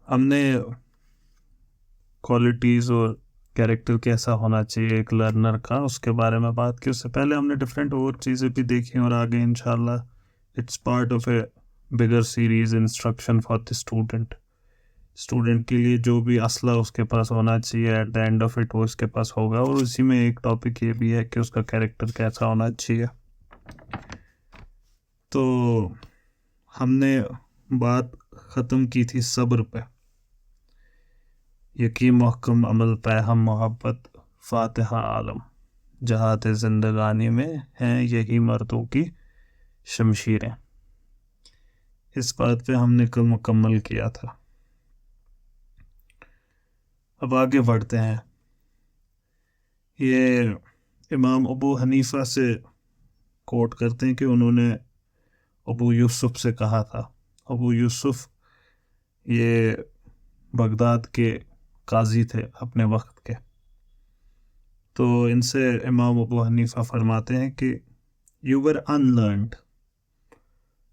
हमने क्वालिटीज़ और कैरेक्टर कैसा होना चाहिए एक लर्नर का, उसके बारे में बात की। उससे पहले हमने डिफरेंट और चीज़ें भी देखी और आगे इंशाल्लाह it's part of A bigger series instruction for the student. Student के लिए जो भी असला उसके पास होना चाहिए at the end of it वो उसके पास होगा। और उसी में एक टॉपिक ये भी है कि उसका कैरेक्टर कैसा होना चाहिए। तो हमने बात ख़त्म की थी सब्र पे। यकीन महकम अमल पे हम मोहब्बत फातिहा आलम जहात जिंदगानी में हैं यही मर्दों की शमशीरें। इस बात पे हमने कल मुकम्मल किया था। अब आगे बढ़ते हैं। ये इमाम अबू हनीफा से कोट करते हैं कि उन्होंने अबू यूसुफ से कहा था। अबू यूसुफ ये बगदाद के काजी थे अपने वक्त के। तो इनसे इमाम अबू हनीफा फरमाते हैं कि you were unlearned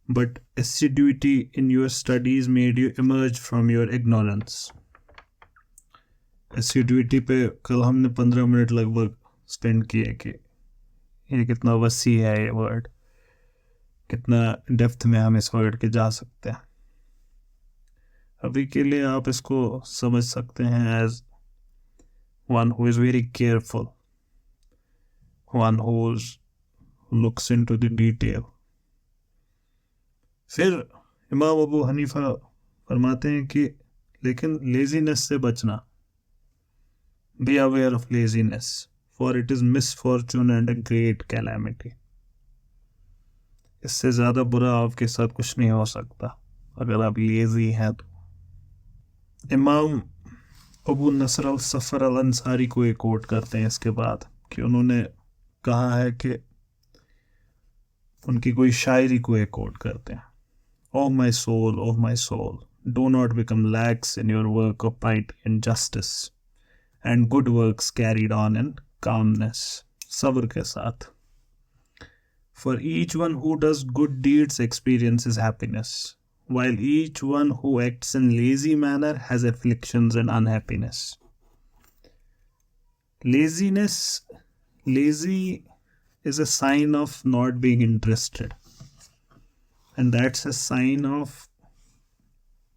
but assiduity in your studies made you emerge from your ignorance। assiduity पे कल हमने 15 मिनट लगभग स्पेंड किए कि ये कितना वसी है ये वर्ड, कितना डेप्थ में हम इस वर्ड के जा सकते हैं। अभी के लिए आप इसको समझ सकते हैं as one who is very careful, one who looks into the detail. फिर इमाम अबू हनीफा फरमाते हैं कि लेकिन लेजीनेस से बचना। Be aware of laziness for it is misfortune and a great calamity. इससे ज़्यादा बुरा आपके साथ कुछ नहीं हो सकता अगर आप लेजी हैं तो। इमाम अबू नसर अल सफ़र अल अंसारी को एक कोट करते हैं इसके बाद कि उन्होंने कहा है कि उनकी कोई शायरी को एक कोट करते हैं। Oh my soul, do not become lax in your work of piety and justice, and good works carried on in calmness, sabr के साथ. For each one who does good deeds experiences happiness, while each one who acts in lazy manner has afflictions and unhappiness. Lazy is a sign of not being interested. And that's a sign of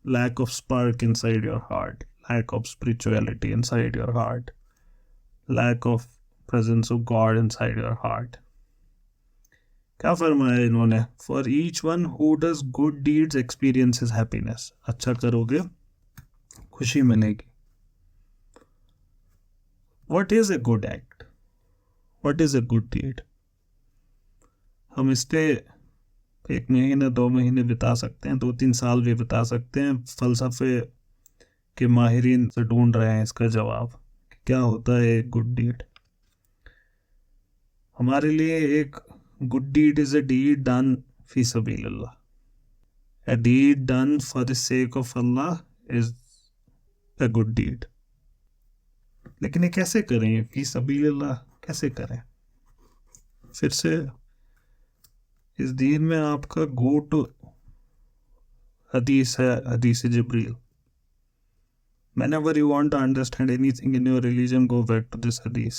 lack of spark inside your heart, lack of spirituality inside your heart, lack of presence of God inside your heart. क्या फरमाया इन्होंने? For each one who does good deeds experiences happiness. अच्छा करोगे खुशी मिलेगी. What is a good act? What is a good deed? हम इस पे 1 महीने 2 महीने बिता सकते हैं, 2-3 साल भी बिता सकते हैं फलसफे के माहिरीन से ढूंढ रहे हैं इसका जवाब क्या होता है एक गुड डीड। हमारे लिए एक good deed is a deed done फी सबीलिल्लाह। A deed done for the sake of Allah is a good deed. लेकिन ये कैसे करें? फी सबीलिल्लाह कैसे करें? फिर से इस दीन में आपका गो टू हदीस है, हदीस जिब्रील। Whenever you want to understand anything in your religion, go back to this hadith,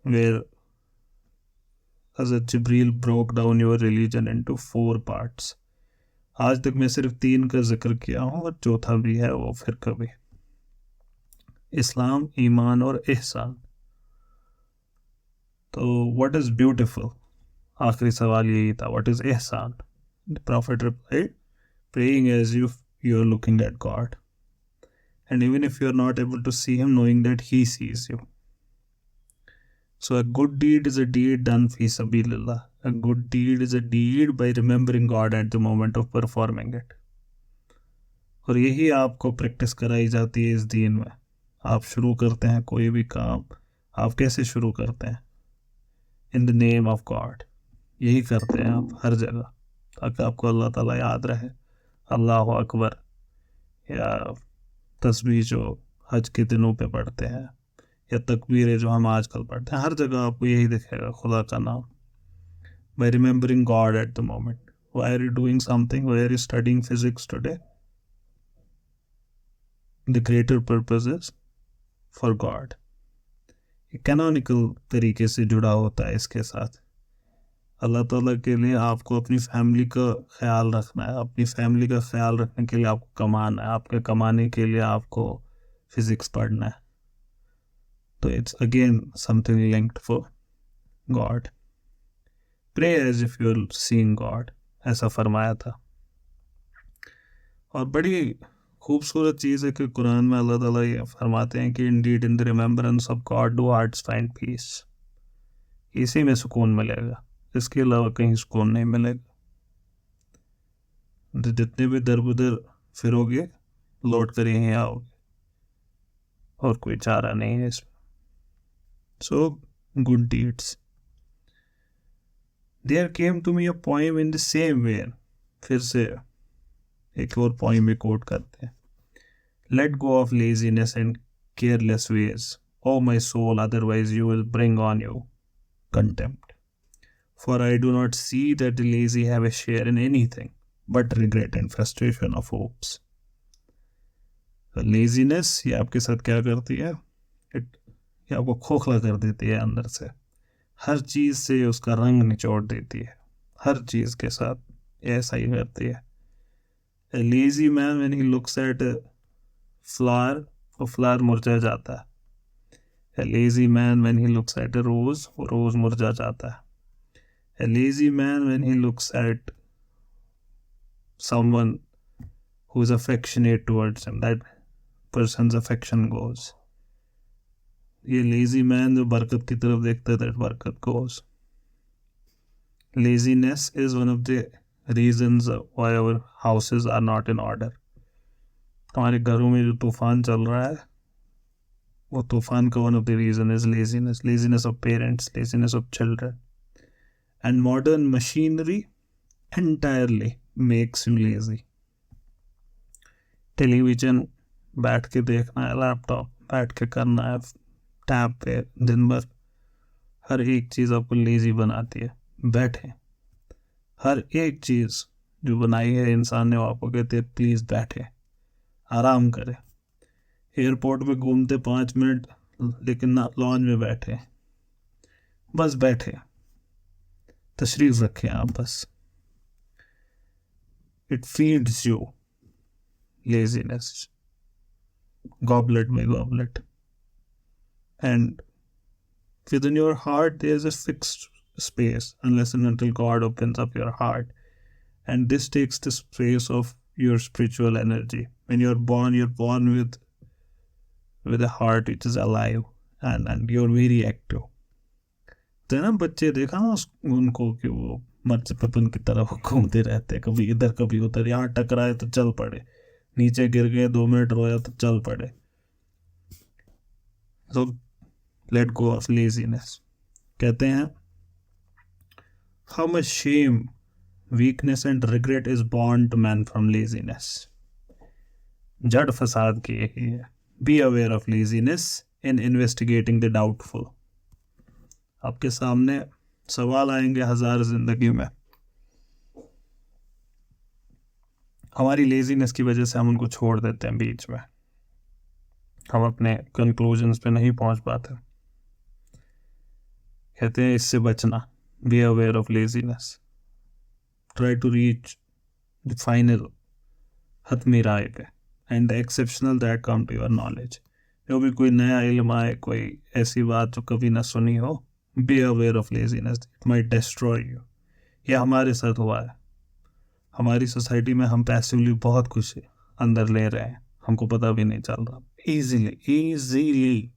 where Hazrat Jibreel broke down your religion into 4 parts. आज तक मैं सिर्फ 3 का जिक्र किया हूँ और चौथा भी है वो फिर कभी। इस्लाम, ईमान और एहसान। तो what is beautiful? आखिरी सवाल यही था, what is एहसान? The Prophet replied, praying as if you are looking at God. And even if you are not able to see him, knowing that he sees you. So a good deed is a deed done fi sabilillah. A good deed is a deed by remembering God at the moment of performing it. और यही आपको practice कराई जाती है इस दीन में। आप शुरू करते हैं कोई भी काम, आप कैसे शुरू करते हैं? In the name of God. यही करते हैं आप हर जगह, ताकि आपको अल्लाह ताला याद रहे। अल्लाह अकबर या तस्बीह जो हज के दिनों पे पढ़ते हैं, या तकबीरें जो हम आजकल पढ़ते हैं, हर जगह आपको यही दिखेगा, खुदा का नाम। By remembering God at the moment. Why are you doing something? Why are you studying physics today? The greater purpose is for God. Canonical तरीके से जुड़ा होता है इसके साथ। अल्लाह ताला के लिए आपको अपनी फैमिली का ख्याल रखना है, अपनी फैमिली का ख्याल रखने के लिए आपको कमाना है, आपके कमाने के लिए आपको फिजिक्स पढ़ना है। तो it's again something linked for God. Pray as if you are seeing God, ऐसा फरमाया था। और बड़ी खूबसूरत चीज़ है कि कुरान में अल्लाह ताला ये फरमाते हैं कि Indeed in the remembrance of God do hearts find peace. इसी में सुकून मिलेगा, इसके अलावा कहीं सुकून नहीं मिलेगा। तो जितने भी दर बदर फिरोगे लौट कर यहीं आओगे, और कोई चारा नहीं है इसमें। So good deeds. There came to me a poem in the same way. फिर से एक और पोएम भी कोट करते हैं। Let go of laziness and careless ways, O my soul, otherwise you will bring on you contempt. For I do not see that the lazy have a share in anything but regret and frustration of hopes. So laziness ये आपके साथ क्या करती है? ये आपको खोखला कर देती है अंदर से, हर चीज़ से उसका रंग निचोड़ देती है, हर चीज़ के साथ ऐसा ही करती है। A lazy man when he looks at a flower, वो flower मुरझा जाता है। A lazy man when he looks at a rose, वो रोज मुरझा जाता है। A lazy man when he looks at someone who is affectionate towards him, that person's affection goes. ये lazy man जो बरकत की तरफ देखता है, that बरकत goes. Laziness is one of the reasons why our houses are not in order. हमारे घरों में जो तूफान चल रहा है, वो तूफान का one of the reason is laziness of parents, laziness of children. And modern machinery entirely makes you lazy. Television बैठ के देखना है, लैपटॉप बैठ के करना है, टैब पे दिन भर, हर एक चीज़ आपको लेजी बनाती है। बैठे, हर एक चीज़ जो बनाई है इंसान ने, वो आपको कहते हैं प्लीज़ बैठे, आराम करें। एयरपोर्ट में घूमते 5 मिनट, लेकिन ना लॉन्च में बैठे, बस बैठे, तशरीफ रखें आप बस। It feeds you laziness, goblet by goblet. And within your heart there's a fixed space unless and until God opens up your heart, and this takes the space of your spiritual energy. When you're born with a heart which is alive, and you're very active. तो ना बच्चे देखा ना उनको कि वो मर्च पपन की तरह घूमते रहते, कभी इधर कभी उधर, यहाँ टकराए तो चल पड़े, नीचे गिर गए 2 मिनट रोया तो चल पड़े। So let go of laziness. कहते हैं how much shame, weakness and regret is born to man from laziness. जड़ फसाद की यही है। Be aware of laziness in investigating the doubtful. आपके सामने सवाल आएंगे 1000 जिंदगी में, हमारी लेजीनेस की वजह से हम उनको छोड़ देते हैं बीच में, हम अपने कंक्लूजन्स पे नहीं पहुंच पाते। कहते हैं इससे बचना, be aware of laziness, try to reach the final हतमी राय पे, and the exceptional that come to your knowledge. जो भी कोई नया इल्म आए, कोई ऐसी बात जो कभी ना सुनी हो, B aware of laziness, it might destroy you. ये हमारे साथ हुआ है। हमारी सोसाइटी में हम पैसिवली बहुत कुछ अंदर ले रहे हैं, हमको पता भी नहीं चल रहा। इजीली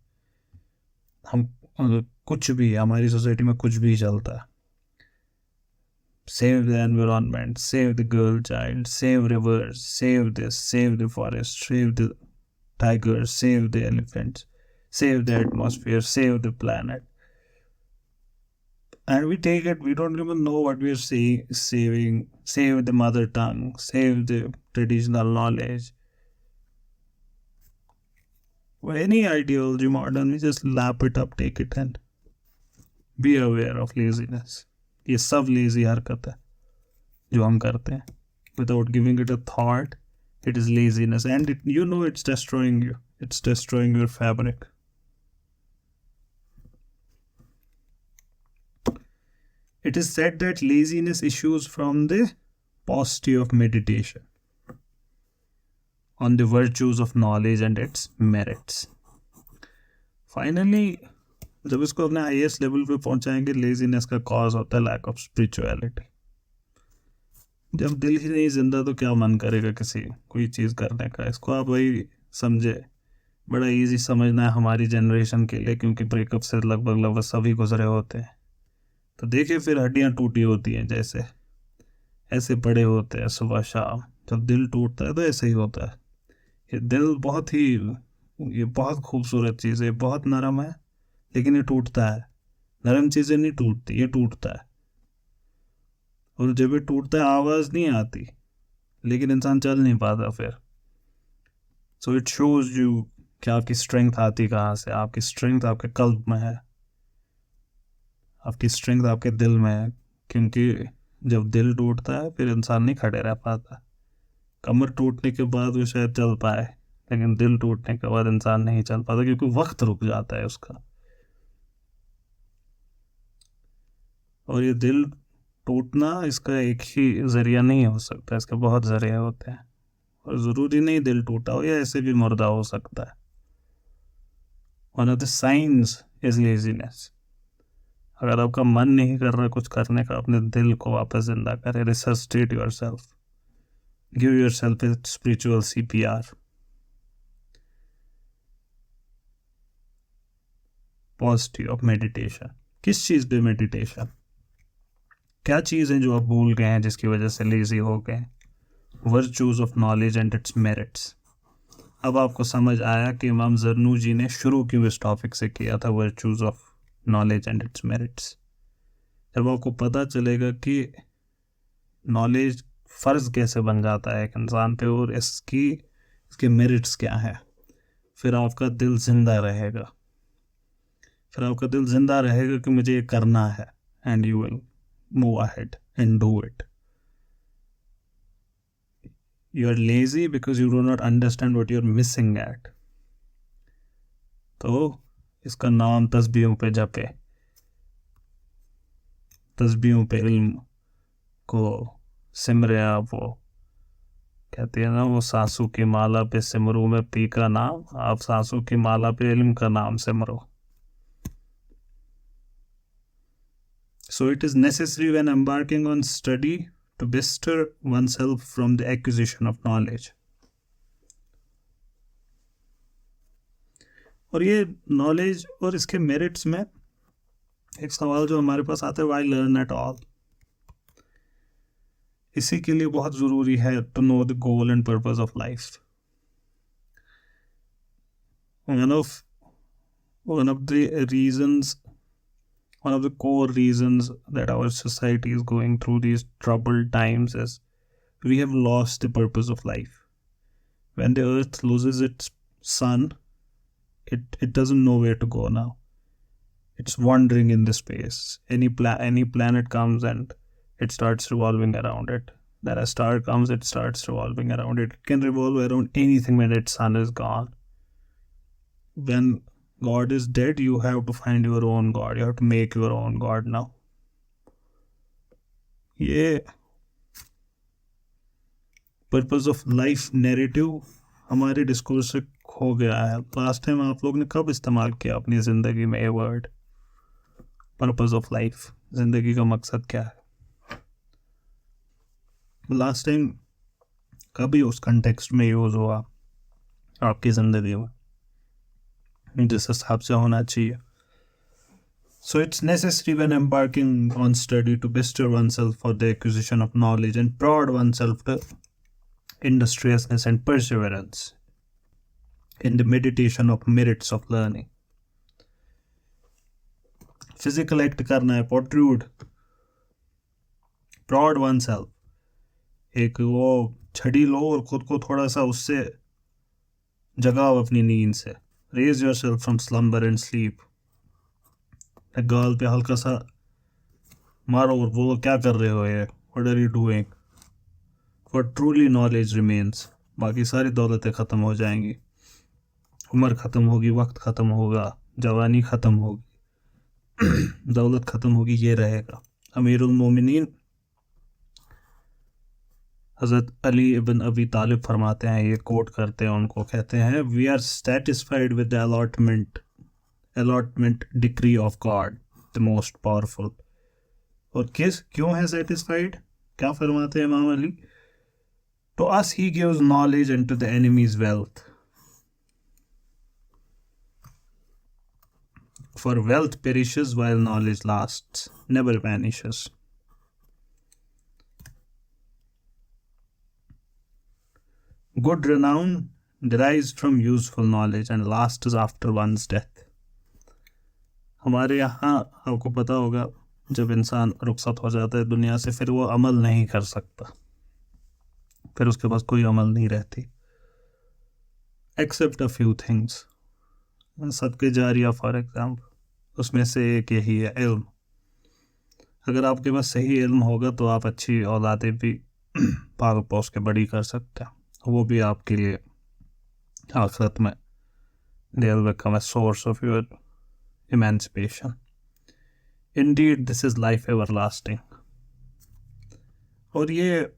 हम कुछ भी, हमारी सोसाइटी में कुछ भी चलता है। Save the environment, save the girl child, save reverse, save this, save the forest, save the tigers, save the elephants, save the atmosphere, save the planet. And we take it, we don't even know what we are saving. Save the mother tongue, save the traditional knowledge. For any ideology modern, we just lap it up, take it, and be aware of laziness. ये सब lazy हरकत है जो हम करते हैं without giving it a thought, It is laziness, and it's destroying you. It's destroying your fabric. It is said that laziness issues from the paucity of meditation on the virtues of knowledge and its merits. Finally जब इसको अपने highest level पे पहुंचाएंगे, laziness का cause होता है lack of spirituality. जब दिल ही नहीं जिंदा तो क्या मन करेगा किसी कोई चीज़ करने का. इसको आप वही समझे, बड़ा इजी समझना है हमारी जनरेशन के लिए, क्योंकि ब्रेकअप से लगभग सभी गुजरे होते हैं. तो देखिए फिर हड्डियाँ टूटी होती हैं, जैसे ऐसे पड़े होते हैं सुबह शाम. जब दिल टूटता है तो ऐसे ही होता है. ये दिल ये बहुत खूबसूरत चीज़ है, बहुत नरम है, लेकिन ये टूटता है. नरम चीज़ें नहीं टूटती, ये टूटता है. और जब ये टूटता है आवाज़ नहीं आती, लेकिन इंसान चल नहीं पाता फिर. सो इट शोज यू कि आपकी स्ट्रेंथ आती कहाँ से. आपकी स्ट्रेंथ आपके कल्ब में है, आपकी स्ट्रेंथ आपके दिल में है. क्योंकि जब दिल टूटता है फिर इंसान नहीं खड़े रह पाता. कमर टूटने के बाद वो शायद चल पाए, लेकिन दिल टूटने के बाद इंसान नहीं चल पाता, क्योंकि वक्त रुक जाता है उसका. और ये दिल टूटना इसका एक ही जरिया नहीं हो सकता, इसके बहुत जरिए होते हैं. और ज़रूरी नहीं दिल टूटा हो, या ऐसे भी मुर्दा हो सकता है. One of the science is laziness. अगर आपका मन नहीं कर रहा कुछ करने का, अपने दिल को वापस जिंदा करें. Resuscitate yourself, give yourself a spiritual CPR. Positive of meditation. किस चीज़ पे मेडिटेशन? क्या चीज़ है जो आप भूल गए हैं जिसकी वजह से लेजी हो गए? Virtues of knowledge and it's merits. अब आपको समझ आया कि इमाम ज़रनूजी ने शुरू क्यों इस टॉपिक से किया था, virtues of knowledge and it's merits. जब आपको पता चलेगा कि नॉलेज फ़र्ज कैसे बन जाता है एक इंसान पे और इसके मेरिट्स क्या है, फिर आपका दिल जिंदा रहेगा. फिर आपका दिल जिंदा रहेगा कि मुझे ये करना है, and you will move ahead and do it. You are lazy because you do not understand what you are missing at. तो इसका नाम तस्बीहों पे जपे, तस्बीहों पे इल्म को सिमरे. आप वो कहते हैं ना, वो सासू की माला पे सिमरू में पी का नाम. आप सासू की माला पे इल्म का नाम सिमरो. So it is necessary when embarking on study to bestir oneself from the acquisition of knowledge. और ये नॉलेज और इसके मेरिट्स में एक सवाल जो हमारे पास आता है, why learn at all? इसी के लिए बहुत ज़रूरी है to know the goal and purpose of life. One of the core reasons that our society is going through these troubled times is we have lost the purpose of life. When the earth loses its sun, it doesn't know where to go now. It's wandering in the space. Any planet comes and it starts revolving around it. Then a star comes, it starts revolving around it. It can revolve around anything when its sun is gone. When God is dead, you have to find your own God. You have to make your own God now. ये purpose of life narrative हमारे discourse से खो गया है. Last time आप लोग ने कब इस्तेमाल किया अपनी ज़िंदगी में ये वर्ड, पर्पस ऑफ लाइफ? ज़िंदगी का मकसद क्या है? लास्ट टाइम कभी उस कंटेक्स्ट में यूज़ हुआ आपकी ज़िंदगी में जिस हिसाब से होना चाहिए? So it's necessary when embarking on study to bestir oneself for the acquisition of knowledge and prod oneself to industriousness and perseverance in the meditation of merits of learning. Physical act करना है, protrude, prod oneself. एक वो छड़ी लो और खुद को थोड़ा सा उससे जगाओ अपनी नींद से. Raise yourself from slumber and sleep. गाल पे हल्का सा मारो और वो क्या कर रहे हो ये? What are you doing? For truly knowledge remains. बाकी सारी दौलतें ख़त्म हो जाएंगी, उम्र ख़त्म होगी, वक्त ख़त्म होगा, जवानी ख़त्म होगी, दौलत ख़त्म होगी, ये रहेगा। अमीरुल मोमिनीन हज़रत अली इब्न अबी तालिब फरमाते हैं, ये कोट करते हैं उनको, कहते हैं we are satisfied with the allotment decree of God the most powerful. और क्यों है सेटिस्फाइड? क्या फरमाते हैं इमाम Ali? To us he gives knowledge and to the enemies wealth, for wealth perishes while knowledge lasts, never vanishes. Good renown derives from useful knowledge and lasts after one's death. हमारे यहाँ आपको पता होगा, जब इंसान रुखसत हो जाता है दुनिया से, फिर वो अमल नहीं कर सकता, फिर उसके पास कोई अमल नहीं रहती, एक्सेप्ट अ फ्यू थिंग्स। सदके जारिया फॉर एग्जाम्पल, उसमें से एक यही है इल्म। अगर आपके पास सही इल्म होगा तो आप अच्छी औलादे भी पाल पोस के बड़ी कर सकते हैं, वो भी आपके लिए आखिरत में they will become a source of your emancipation. Indeed, this is life everlasting. और ये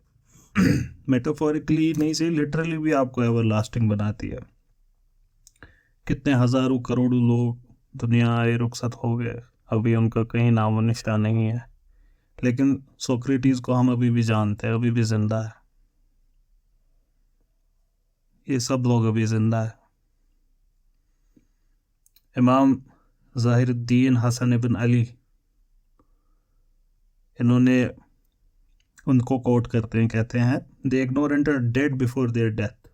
मेटाफोरिकली नहीं सही, लिटरली भी आपको एवरलास्टिंग बनाती है। कितने हज़ारों करोड़ों लोग दुनिया आए, रुखसत हो गए, अभी उनका कहीं नामो निशान नहीं है, लेकिन सोक्रेटिस को हम अभी भी जानते हैं, अभी भी जिंदा है। ये सब लोग अभी जिंदा है। इमाम ज़ाहिरुद्दीन हसन इब्न अली, इन्होंने उनको कोट करते हैं, कहते हैं the ignorant are dead before their death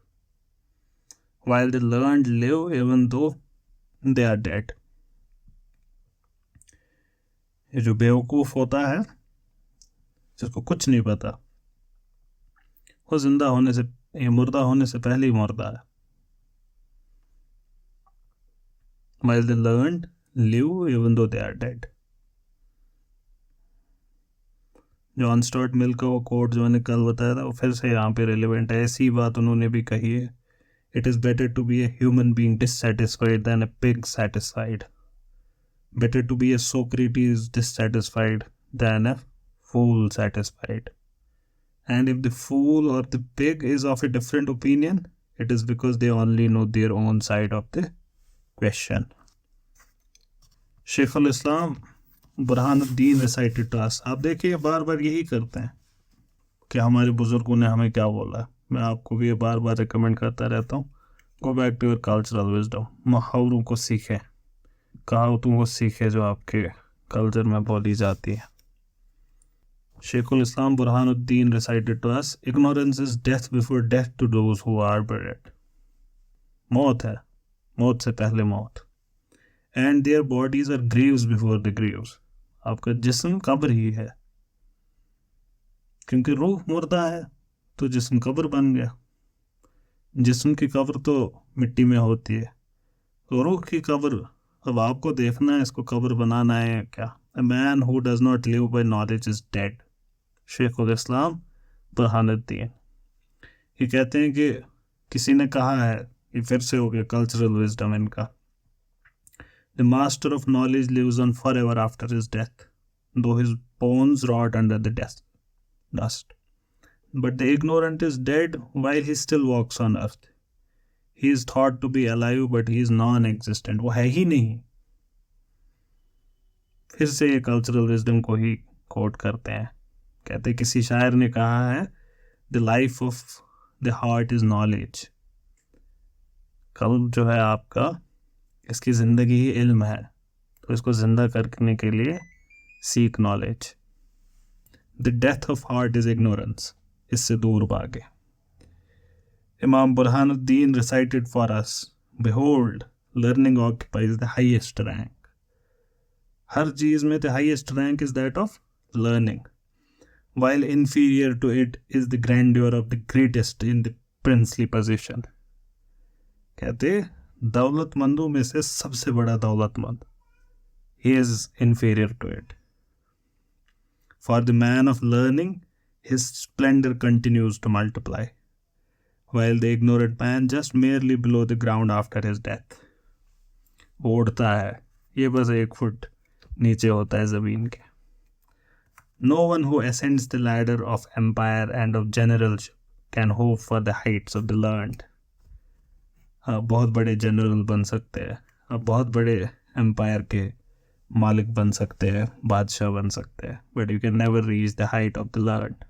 while the learned live even though they are dead. ये जो बेवकूफ़ होता है, जिसको कुछ नहीं पता, वो जिंदा होने से, ये मुर्दा होने से पहले ही मुर्दा है। while the learned live even though they are dead. John Stuart Mill का वो कोट जो मैंने कल बताया था, वो फिर से यहाँ पे रिलेवेंट है। ऐसी बात उन्होंने भी कही है, it is better to be a human being dissatisfied than a pig satisfied, better to be a Socrates dissatisfied than a fool satisfied. And if the fool or the pig is of a different opinion, it is because they only know their own side of the question. शेख इस्लाम बुरहानुद्दीन recited to us. आप देखिए बार बार यही करते हैं कि हमारे बुजुर्गों ने हमें क्या बोला। मैं आपको भी ये बार बार रिकमेंड करता रहता हूँ, go back to your cultural wisdom. मुहावरों को सीखें, कहावतों को सीखें जो आपके कल्चर में बोली जाती है। शेखुल इस्लाम बुरहानुद्दीन recited to us, ignorance is death before death to those who are buried. मौत है, मौत से पहले मौत। And their bodies are graves before the graves. आपका जिस्म कब्र ही है, क्योंकि रूह मुर्दा है तो जिस्म कब्र बन गया। जिस्म की कब्र तो मिट्टी में होती है, तो रूह की कब्र अब आपको देखना है, इसको कब्र बनाना है क्या। A man who does not live by knowledge is dead. शेखुल इस्लाम बुरहानुद्दीन ये कहते हैं कि किसी ने कहा है, ये फिर से हो गया कल्चरल विजडम इनका, the master of knowledge lives on forever after his death though his bones rot under the dust, but the ignorant is dead while he still walks on earth, he is thought to be alive but he is non existent, वो है ही नहीं। फिर से ये cultural wisdom को ही coat करते हैं, कहते किसी शायर ने कहा है the life of the heart is knowledge, कल्ब जो है आपका, इसकी ज़िंदगी ही इल्म है, तो इसको ज़िंदा करने के लिए सीख knowledge. The death of heart is ignorance, इससे दूर भागे। इमाम Burhanuddin recited for us, behold learning occupies the highest rank. हर चीज़ में the highest rank is that of learning, while inferior to it is the grandeur of the greatest in the princely position. कहते दौलतमंदों में से सबसे बड़ा दौलतमंद, he is inferior to it. For the man of learning, his splendor continues to multiply, while the ignorant man just merely below the ground after his death. वो उड़ता है, ये बस 1 फुट नीचे होता है ज़मीन के. No one who ascends the ladder of empire and of generalship can hope for the heights of the learned. आप बहुत बड़े जनरल बन सकते हैं, आप बहुत बड़े एम्पायर के मालिक बन सकते हैं, बादशाह बन सकते हैं, but you can never reach the height of the learned.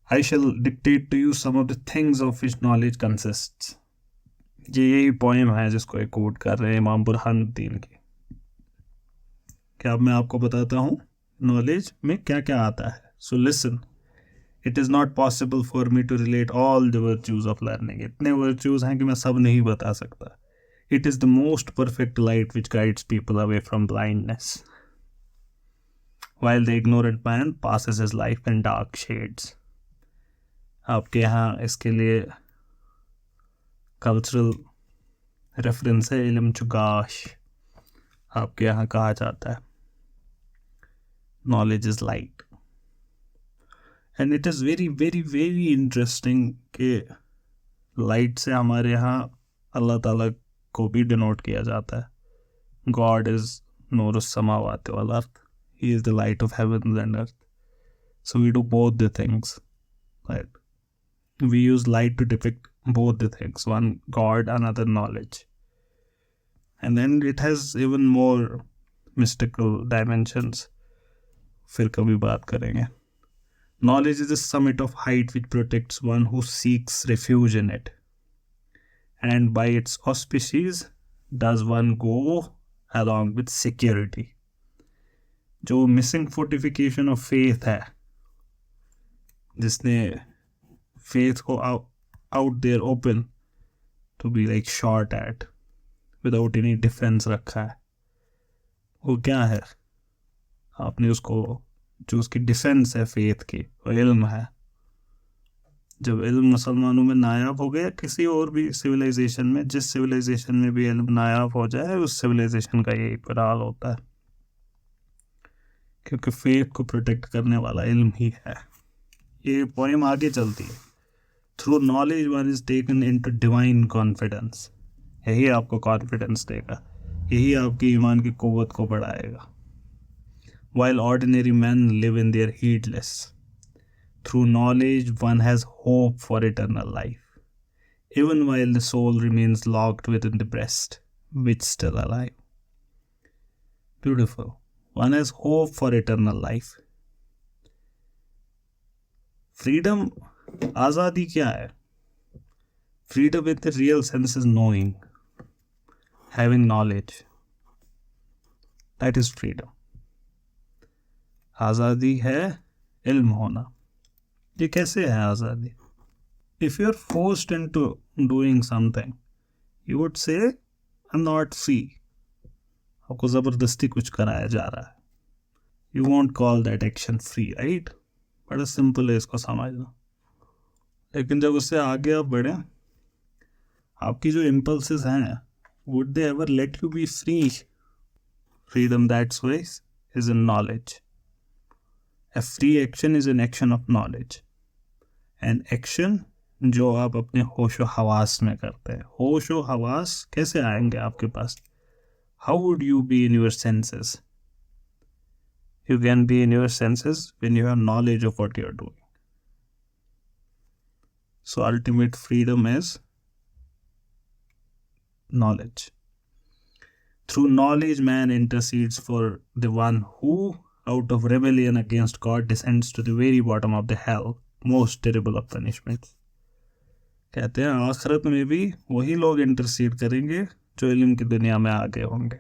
I shall dictate to you some of the things of which knowledge consists. ये यही पोएम है जिसको एक कोट कर रहे हैं इमाम बुरहानुद्दीन की. क्या अब मैं आपको बताता हूँ नॉलेज में क्या क्या आता है. So listen. It is not possible for me to relate all the virtues of learning. इतने virtues हैं कि मैं सब नहीं बता सकता. It is the most perfect light which guides people away from blindness, while the ignorant man passes his life in dark shades. आपके यहाँ इसके लिए कल्चरल रेफरेंस है इल्म चुगाश. आपके यहाँ कहा जाता है knowledge is light. And it is very very very interesting कि लाइट से हमारे यहाँ अल्लाह ताला को भी डिनोट किया जाता है. गॉड इज़ नूरुस समावाति वल अर्थ. He is the light of heaven and earth. So we do both the things. Right. We use light to depict both the things, one God, another knowledge. And then it has even more mystical dimensions. फिर कभी बात करेंगे. Knowledge is the summit of height which protects one who seeks refuge in it. And by its auspices does one go along with security. जो missing fortification of faith है, जिसने faith को out there open to be like shot at without any defense रखा है, वो क्या है? आपने उसको जो उसकी डिफेंस है फेथ की वो इल्म है. जब इल्म मुसलमानों में नायाब हो गया, किसी और भी सिविलाइजेशन में, जिस सिविलाइजेशन में भी इल्म नायाब हो जाए उस सिविलाइजेशन का यही हाल होता है, क्योंकि फेथ को प्रोटेक्ट करने वाला इल्म ही है. ये पोएम आगे चलती है. Through knowledge one is taken into divine confidence. यही आपको कॉन्फिडेंस देगा, यही आपकी ईमान की क़ुव्वत को बढ़ाएगा. While ordinary men live in their heedless, through knowledge one has hope for eternal life, even while the soul remains locked within the breast, which still alive. Beautiful. One has hope for eternal life. Freedom, आज़ादी क्या है? Freedom in the real sense is knowing, having knowledge. That is freedom. आज़ादी है इल्म होना. ये कैसे है आज़ादी? If you are forced into doing something, you would say I am not free. आपको ज़बरदस्ती कुछ कराया जा रहा है. You won't call that action free, right? बड़ा सिंपल है इसको समझना. लेकिन जब उससे आगे आप बढ़े, आपकी जो इम्पल्सेस हैं, would they ever let you be free? Freedom that's ways is in knowledge. A free action is an action of knowledge. An action जो आप अपने होशो हवास में करते हैं. होशो हवास कैसे आएंगे आपके पास? How would you be in your senses? You can be in your senses when you have knowledge of what you are doing. So ultimate freedom is knowledge. Through knowledge man intercedes for the one who out of rebellion against God descends to the very bottom of the hell, most terrible of punishments. कहते हैं आखिरत में भी वही लोग intercede करेंगे जो इल्म की दुनिया में आगे होंगे.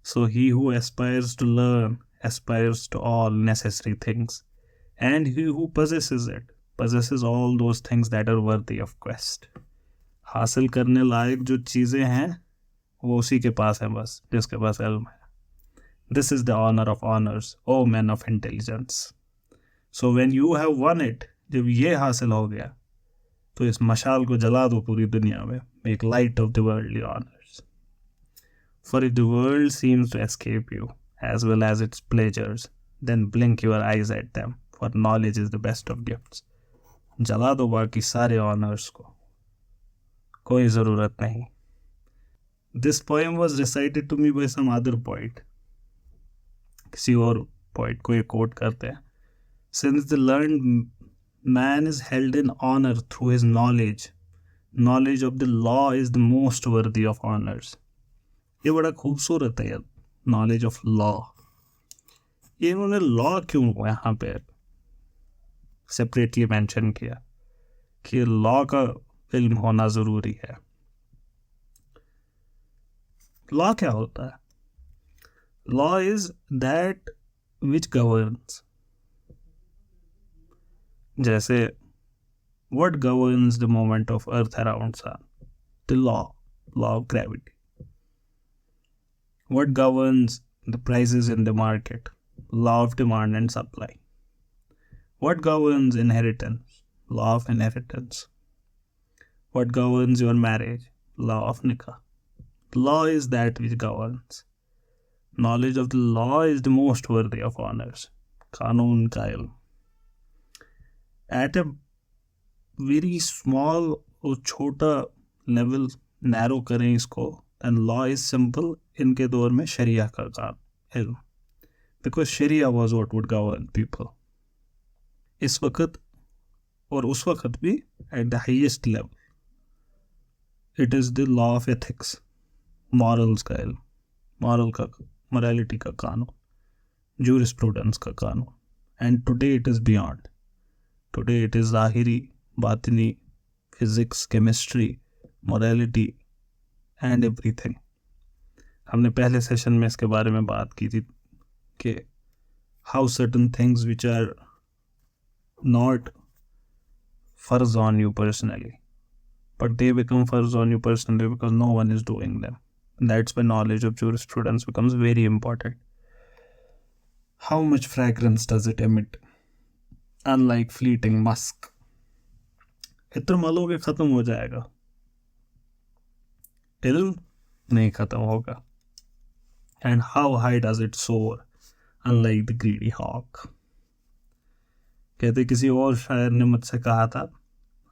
So he who aspires to learn aspires to all necessary things, and he who possesses it possesses all those things that are worthy of quest. हासिल करने लायक जो चीज़ें हैं वो उसी के पास है बस, जिसके पास इल्म है. This is the honor of honors, O men of intelligence. So when you have won it, जब ये हासिल हो गया, तो इस मशाल को जला दो पूरी दुनिया में. Make light of the worldly honors. For if the world seems to escape you, as well as its pleasures, then blink your eyes at them, for knowledge is the best of gifts. जला दो बाकी सारे honours को, कोई ज़रूरत नहीं। This poem was recited to me by some other poet, किसी और पोइट को ये कोट करते हैं। Since the learn man is held in honour through his knowledge, knowledge of the law is the most worthy of honours. ये बड़ा खूबसूरत है यार, नॉलेज ऑफ लॉ। ये इन्होंने लॉ क्यों यहाँ पे सेपरेटली मेंशन किया कि लॉ का इल्म होना ज़रूरी है। लॉ क्या होता है? Law is that which governs, जैसे what governs the movement of earth around sun? The law of gravity. What governs the prices in the market? Law of demand and supply. What governs inheritance? Law of inheritance. What governs your marriage? Law of nikah. Law is that which governs. Knowledge of the law is the most worthy of honors. कानून का इल्म। At a very small और छोटा level narrow करें इसको, and law is simple. इनके दौर में शरिया का काम इल्म, बिकॉज शरिया was what would govern people इस वक्त और उस वक्त भी at the highest level. It is the law of ethics, morals का इल्म, मॉरलिटी का कानून, जूरिस्प्रूडेंस का कानून। And today it is beyond, today it is ज़ाहिरी, बातिनी, physics, chemistry, morality and everything. हमने पहले सेशन में इसके बारे में बात की थी कि how certain things which are not फर्ज on you personally, but they become फर्ज on you personally because no one is doing them. That's why knowledge of jurisprudence becomes very important. How much fragrance does it emit? Unlike fleeting musk. इत्र मलोगे खत्म हो जाएगा, इल्म नहीं खत्म होगा। And how high does it सोर unlike the greedy hoc. कहते किसी और शायर ने मुझसे कहा था,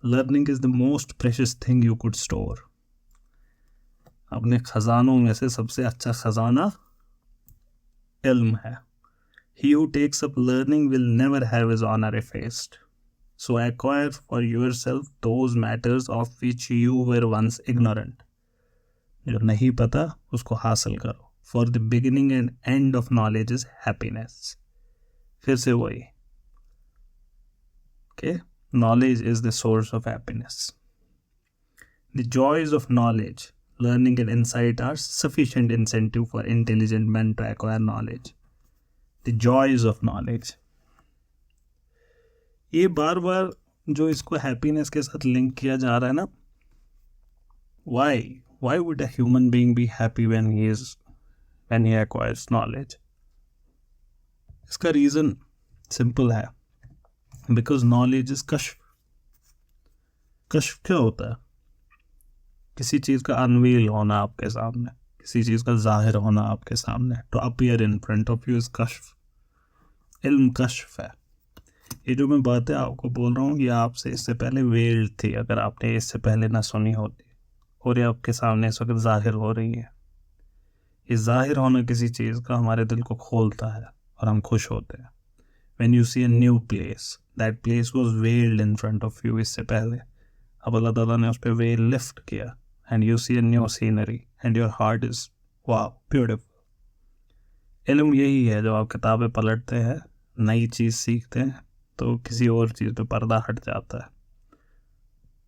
learning is the most precious thing you could store. अपने खजानों में से सबसे अच्छा खजाना इल्म है। He who takes up learning will never have his honor effaced. So acquire for yourself those matters of which you were once ignorant. जो नहीं पता उसको हासिल करो। For the beginning and end of knowledge is happiness. फिर से वही, okay? Knowledge is the source of happiness. The joys of knowledge, learning and insight are sufficient incentive for intelligent men to acquire knowledge. The joys of knowledge. ये बार बार जो इसको happiness के साथ link किया जा रहा है ना, why would a human being be happy when he acquires knowledge? इसका रीजन सिंपल है, बिकॉज नॉलेज इज कश्फ। कश्फ क्या होता है? किसी चीज़ का अनवील होना आपके सामने, किसी चीज़ का जाहिर होना आपके सामने, to appear in front of you is कश्फ। इल्म कश्फ है। ये जो मैं बातें आपको बोल रहा हूँ ये आपसे इससे पहले वेल्ड थी, अगर आपने इससे पहले ना सुनी होती, और ये आपके सामने इस वक्त जाहिर हो रही है। ये जाहिर होना किसी चीज़ का हमारे दिल को खोलता है और हम खुश होते हैं। When you see a new place, that place was veiled in front of you इससे पहले, अब अल्लाह ताला ने उस पर वेल लिफ्ट किया, and you see a new scenery and your heart is wow beautiful. इल्म यही है, जो आप किताबें पलटते हैं, नई चीज़ सीखते हैं तो किसी और चीज़ पे पर्दा हट जाता है।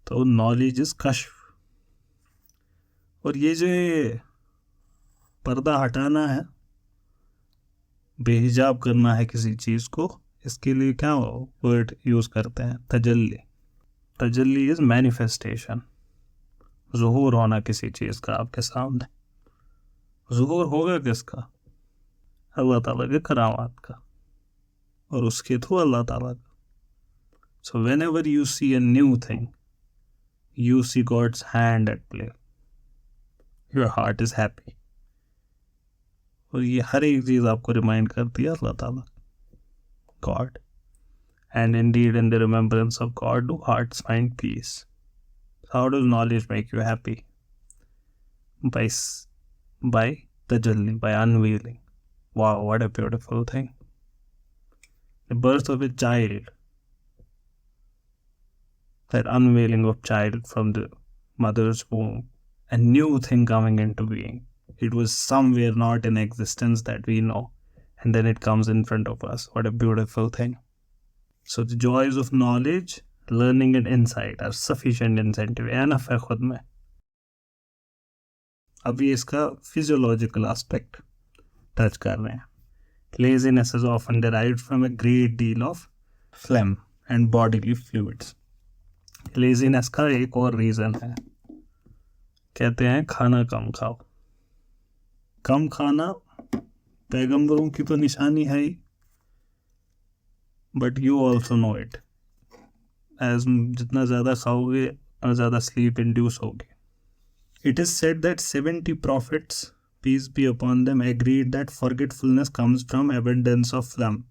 तो नॉलेज इज कश्फ। और ये जो पर्दा हटाना है, बेहिजाब करना है किसी चीज़ को, इसके लिए क्या वर्ड यूज़ करते हैं? तजल्ली। तजल्ली इज मैनिफेस्टेशन, ज़ुहूर होना किसी चीज़ का आपके सामने। ज़ुहूर होगा किसका? अल्लाह ताला के करामात का, और उसके थ्रू अल्लाह ताला का। So whenever you see a new thing, you see God's hand at play, your heart is happy. और ये हर एक चीज़ आपको रिमाइंड करती है अल्लाह ताला, God. and indeed in the remembrance of God do hearts find peace. How does knowledge make you happy? By tajalli, by unveiling. Wow, what a beautiful thing. The birth of a child, that unveiling of child from the mother's womb, a new thing coming into being. It was somewhere not in existence that we know, and then it comes in front of us. What a beautiful thing. So the joys of knowledge, learning and insight are sufficient incentive. Enough है खुद में. अभी इसका physiological aspect touch कर रहे हैं. Laziness is often derived from a great deal of phlegm and bodily fluids. Laziness का एक और reason है. कहते हैं खाना कम खाओ. कम खाना पैगंबरों की तो निशानी है ही, but you also know it. As जितना ज़्यादा खाओगे और ज़्यादा स्लीप इंड्यूस होगी. It is said that 70 prophets, peace be upon them, agreed that forgetfulness comes from abundance of phlegm,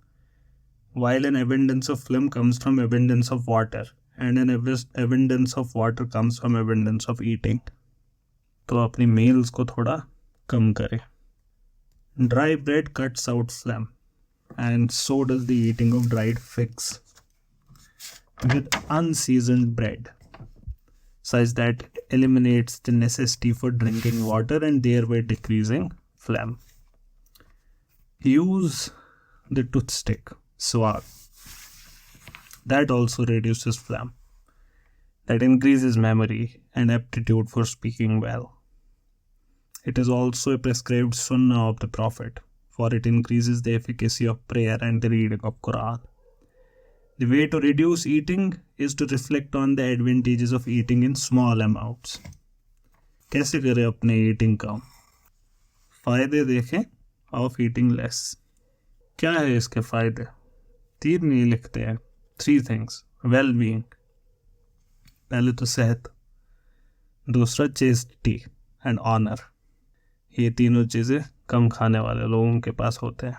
while an abundance of phlegm comes from abundance of water, and an abundance of water comes from abundance of eating. तो अपनी meals को थोड़ा कम करें. Dry bread cuts out phlegm, and so does the eating of dried figs. With unseasoned bread, such that it eliminates the necessity for drinking water and thereby decreasing phlegm. Use the toothstick, swag. That also reduces phlegm. That increases memory and aptitude for speaking well. It is also a prescribed sunnah of the Prophet, for it increases the efficacy of prayer and the reading of Quran. The way to reduce eating is to reflect on the advantages of eating in small amounts. कैसे करें अपने eating कम? फ़ायदे देखें of eating less. क्या है इसके फ़ायदे? 3 नहीं लिखते हैं. 3 things. Well-being. पहले तो सेहत, दूसरा chastity and honor. ये तीनों चीज़ें कम खाने वाले लोगों के पास होते हैं.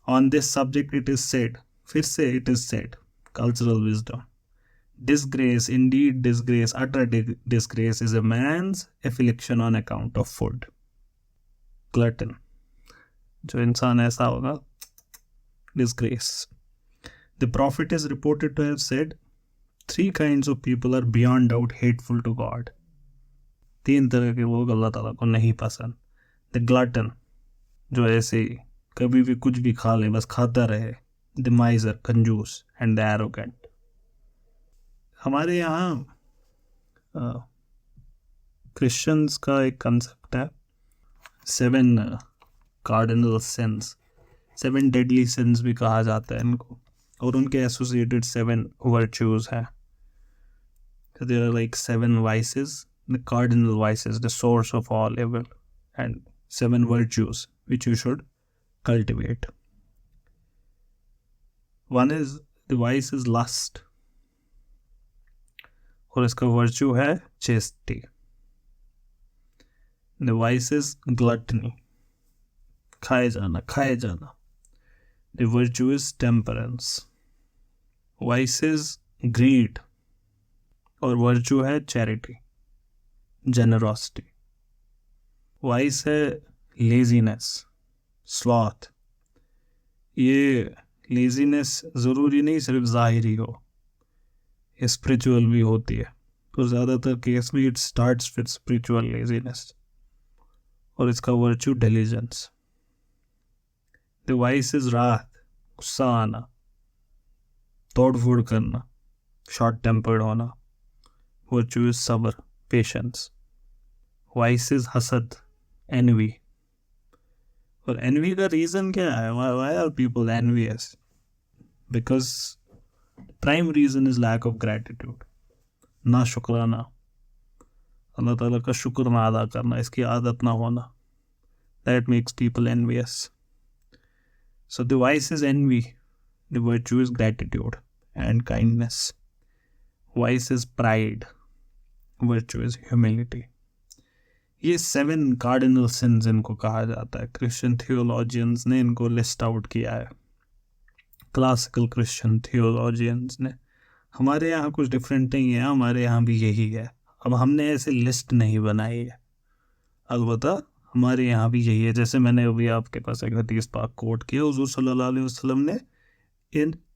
On this subject it is said, फिर से it is said, cultural wisdom. Disgrace, indeed disgrace, utter disgrace is a man's affliction on account of food. Glutton, जो इंसान ऐसा होगा, disgrace. The Prophet is reported to have said, 3 kinds of people are beyond doubt hateful to God. 3 तरह के लोग अल्लाह ताला को नहीं पसंद. द ग्लटन, जो ऐसे कभी भी कुछ भी खा ले, बस खाता रहे. द माइजर, कंजूस. And the arrogant. हमारे यहाँ क्रिश्चियंस का एक कंसेप्ट है 7 कार्डिनल सिंस, 7 डेडली सिंस भी कहा जाता है इनको, और उनके एसोसिएटेड 7 वर्च्यूज हैं. There are like 7 vices, the cardinal vices, the source of all evil, and 7 virtues which you should cultivate. One is, the vice is lust, और इसका virtue है chastity. The vice is gluttony, खाए जाना. The virtue is temperance. Vice is greed, और virtue है charity, generosity. Vice है laziness, sloth. ये laziness ज़रूरी नहीं सिर्फ ज़ाहिरी हो, ये स्पिरिचुअल भी होती है. तो ज़्यादातर केस में it starts with spiritual laziness, और इसका virtue diligence. The vice is रात, गुस्सा आना, तोड़ फोड़ करना, शॉर्ट टेम्पर्ड होना. वर्च्यू इज सब्र, पेशेंस. वाइस इज हसद, एनवी. और एनवी का रीज़न क्या है? Why are people envious? Because prime reason is lack of gratitude, ना शुक्राना, अल्लाह ताला का शुक्र ना अदा करना, इसकी आदत ना होना. That makes people envious. So the vice is envy, the virtue is gratitude and kindness. Vice is pride, virtue is humility. ये 7 कार्डिनल सिंस इनको कहा जाता है. क्रिश्चियन थियोलॉजियंस ने इनको लिस्ट आउट किया है. क्लासिकल क्रिश्चियन थियोलॉजियंस ने। हमारे यहाँ कुछ डिफरेंट नहीं है, हमारे यहाँ भी यही है। अब हमने ऐसे लिस्ट नहीं बनाई है, अलबत्ता हमारे यहाँ भी यही है। जैसे मैंने अभी आपके पास एक हदीस पाक कोट किया, हुजूर सल्लल्लाहु अलैहि वसल्लम ने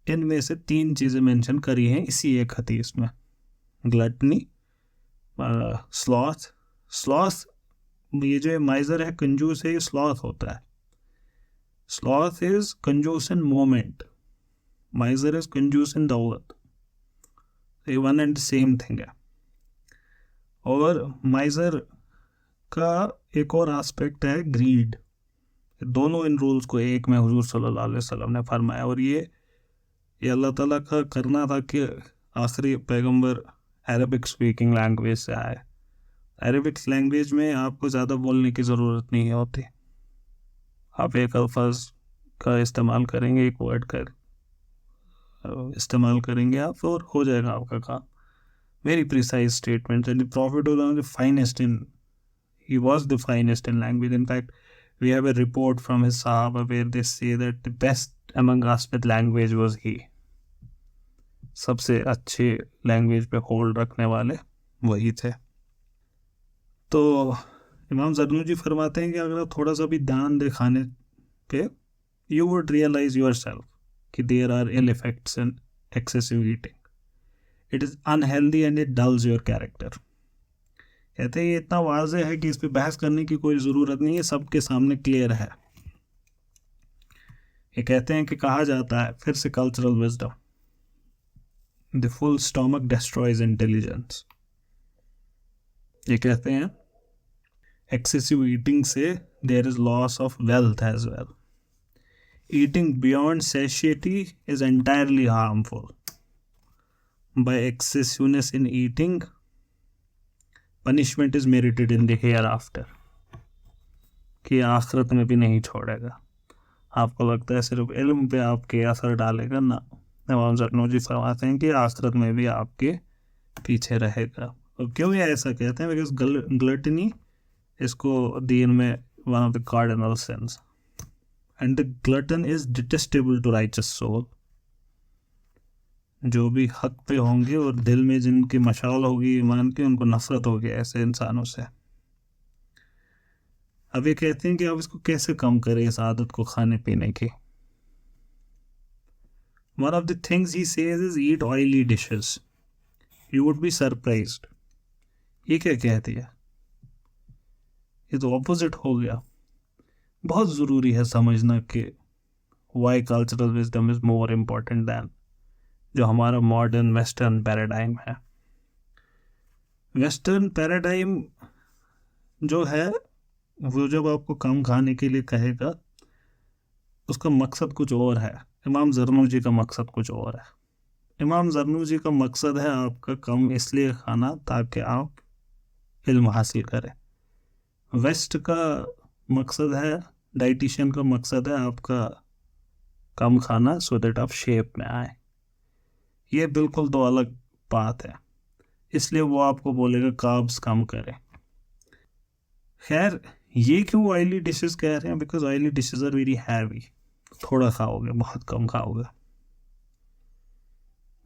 इनमें से 3 चीज़ें मेंशन करी हैं इसी एक हदीस में। Gluttony, sloth. स्लॉथ, ये जो माइजर है, कंजूस है, ये स्लॉथ होता है। स्लॉथ इज कंजूस इन मोमेंट, माइजर इज कंजूस इन दौलत। ये वन एंड सेम थिंग है। और माइजर का एक और एस्पेक्ट है ग्रीड। दोनों इन रूल्स को एक में हुजूर सल्लल्लाहु अलैहि वसल्लम ने फरमाया। और ये अल्लाह ताला का करना था कि आखिरी पैगंबर अरबिक स्पीकिंग लैंग्वेज से आए। अरबिक लैंग्वेज में आपको ज़्यादा बोलने की ज़रूरत नहीं होती। आप एक अल्फाज का इस्तेमाल करेंगे, एक वर्ड का इस्तेमाल करेंगे आप, और हो जाएगा आपका काम। Very precise statement. And the profit was the finest in, he was the finest in language. In fact, we have a report from his Sahaba where they say that the best among us with language was he. सबसे अच्छे language पे hold रखने वाले वही थे। तो इमाम ज़रनुजी फरमाते हैं कि अगर आप थोड़ा सा भी ध्यान दे खाने पे, you would realize yourself कि there are ill effects in excessive eating. It is unhealthy and it dulls your character. कहते हैं ये इतना वाज़ेह है कि इस पे बहस करने की कोई ज़रूरत नहीं है, सबके सामने क्लियर है। ये कहते हैं कि कहा जाता है, फिर से cultural wisdom, the full stomach destroys intelligence. ये कहते हैं एक्सेसिव ईटिंग से there is loss of wealth as well. Eating beyond satiety is entirely harmful. By excessiveness in eating punishment is merited in the hereafter, कि आखिरत में भी नहीं छोड़ेगा। आपको लगता है सिर्फ इल्म पे आपके असर डालेगा, ना, इमाम ज़रनुजी फरमाते हैं कि आखिरत में भी आपके पीछे रहेगा। और क्यों ये ऐसा कहते हैं? बिकॉज ग्लटनी, इसको दीन में one of the cardinal sins, and the glutton is detestable to righteous soul. जो भी हक पे होंगे और दिल में जिनकी मशाल होगी ईमान की, उनको नफरत होगी ऐसे इंसानों से। अब ये कहते हैं कि आप इसको कैसे कम करें, इस आदत को खाने पीने की। One of the things he says is eat oily dishes. You would be surprised. ये क्या कह दिया? ये तो ऑपोजिट हो गया। बहुत ज़रूरी है समझना कि why cultural wisdom is more important than जो हमारा मॉडर्न वेस्टर्न पैराडाइम है। वेस्टर्न पैराडाइम जो है वो जब आपको कम खाने के लिए कहेगा, उसका मकसद कुछ और है। इमाम ज़रनुजी का मकसद कुछ और है। इमाम ज़रनुजी का मकसद है आपका कम इसलिए खाना ताकि आप इल्म हासिल करें। वेस्ट का मकसद है, डाइटिशियन का मकसद है आपका कम खाना सो दैट आप शेप में आए। ये बिल्कुल दो अलग बात है, इसलिए वो आपको बोलेगा कार्ब्स कम करें। खैर, ये क्यों ऑयली डिशेस कह रहे हैं? Because oily dishes are very heavy. थोड़ा खाओगे, बहुत कम खाओगे,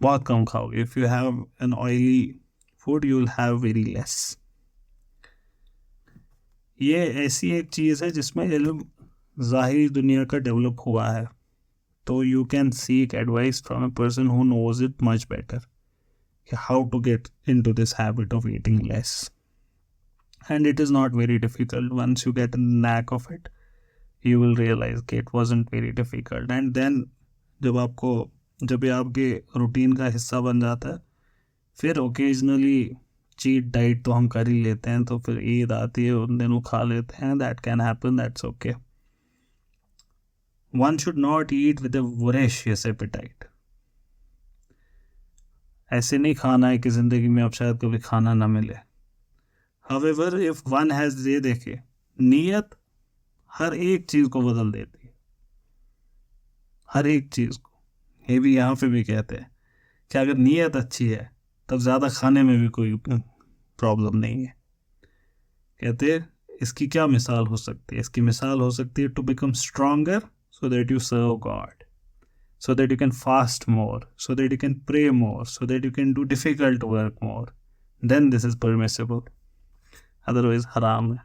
बहुत कम खाओगे। If you have an oily food you will have very less. ये ऐसी एक चीज़ है जिसमें इल्म ज़ाहिरी दुनिया का डेवलप हुआ है, तो you can seek advice from a person who knows it much better, how to get into this habit of eating less. And it is not very difficult. Once you get a knack of it, you will realize that it wasn't very difficult. And then जब ये आपके routine का हिस्सा बन जाता है, फिर occasionally cheat diet तो हम कर ही लेते हैं, तो फिर ईद आती है उन दिनों खा लेते हैं। That can happen, that's okay. One should not eat with a voracious appetite. ऐसे नहीं खाना है कि ज़िंदगी में अब शायद कभी खाना ना मिले। However, if one has, ये देखे, नीयत हर एक चीज़ को बदल देती है, हर एक चीज़ को। ये भी यहाँ पे भी कहते हैं कि अगर नीयत अच्छी है तब ज़्यादा खाने में भी कोई प्रॉब्लम नहीं है। कहते हैं इसकी क्या मिसाल हो सकती है? इसकी मिसाल हो सकती है to become stronger so that you serve God. so that you can fast more, so that you can pray more, so that you can do difficult work more, then this is permissible. Otherwise, haram hai.